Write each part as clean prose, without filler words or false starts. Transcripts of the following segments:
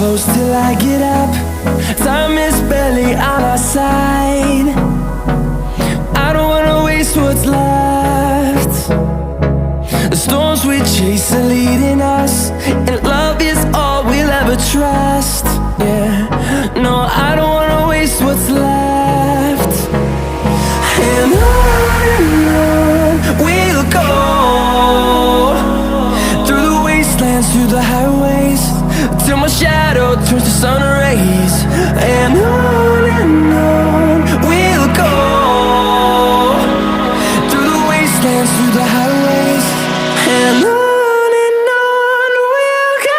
close till I get up. Time is barely on our side. I don't wanna waste what's left. The storms we chase are leading us, and love is all we'll ever trust. Yeah, no, I don't wanna waste what's left. And on we'll go, through the wastelands, through the highways, till my shadow turns to sun rays. And on we'll go, through the wastelands, through the highways, and on we'll go.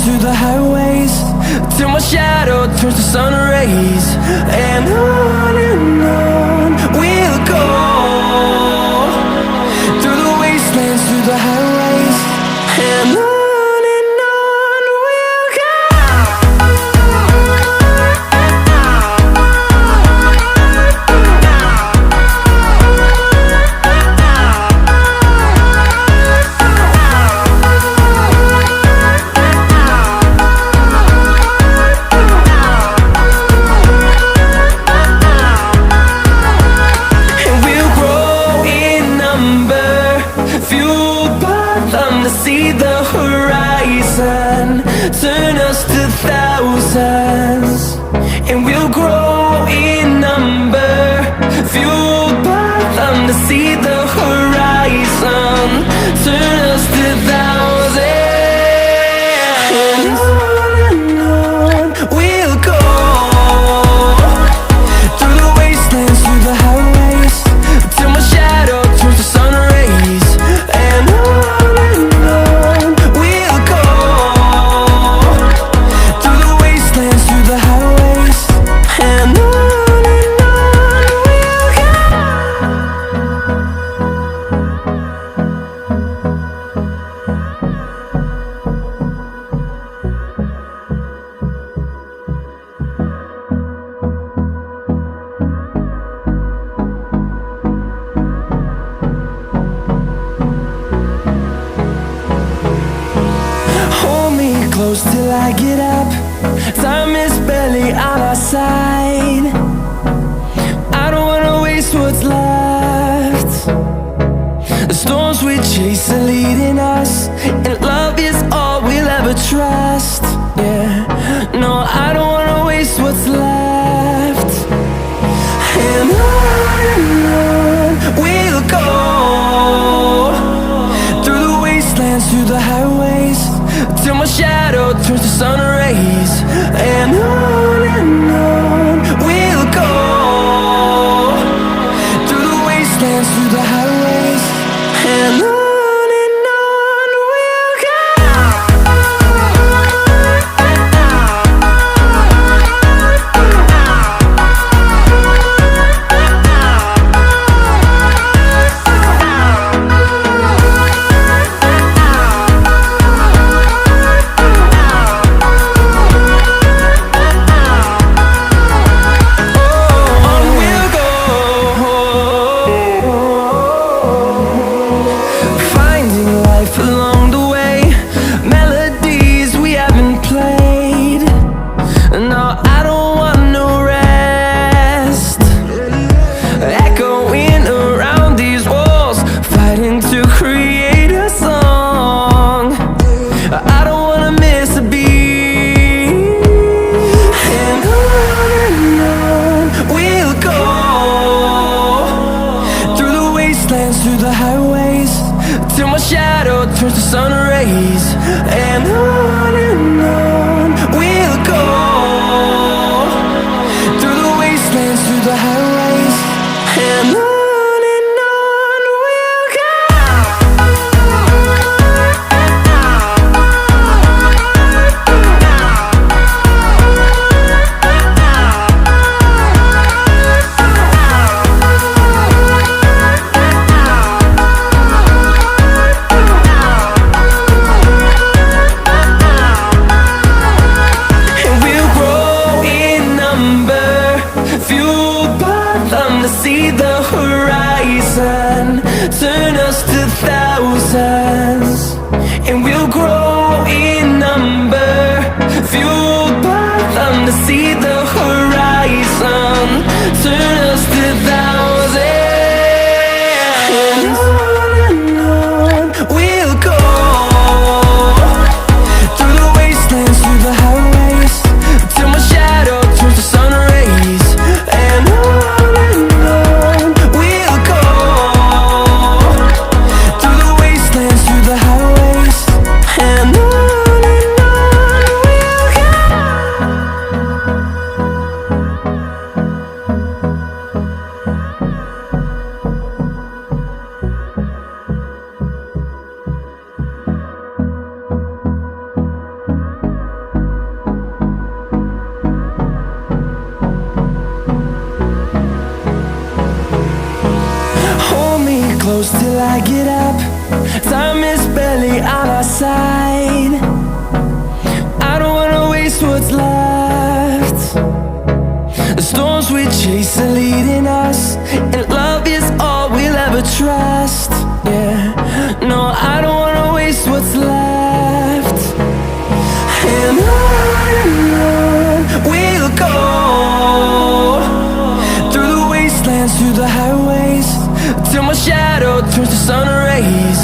Through the highways, till my shadow turns to sun rays. And on we'll go, through the wastelands, through the highways, and on we'll go. See the horizon, turn us to thousands, and we'll grow in number, fueled by them. To see the horizon, turn us to thousands, and on we'll go, through the wastelands, through the highways, till my shadow turns to sun rays. And close till I get up. Time is barely on our side. I don't wanna waste what's left. The storms we chase are leading us, and love is all we'll ever trust. Yeah, no, I don't wanna waste what's left. And on we'll go, through the wastelands, through the highways, till my shadow turns to sun rays. And on we'll go, through the wastelands, through the highways, and on we'll go. wastelands, through the highways, till my shadow turns to sun rays. And on we'll go, through the wastelands, through the highways, and on we'll go. To see the horizon, turn us to thousands, and we'll grow in number, fueled by them. To see the horizon, turn us to thousands, and on we'll go, through the wastelands, through the highways, till my shadow turns to sun rays. And close till I get up. Time is barely on our side. I don't wanna waste what's left. The storms we chase are leading us, and love is all we'll ever trust. Yeah, no, I don't wanna waste what's left. And on we'll go, through the wastelands, through the highways, till my shadow turns to sun rays.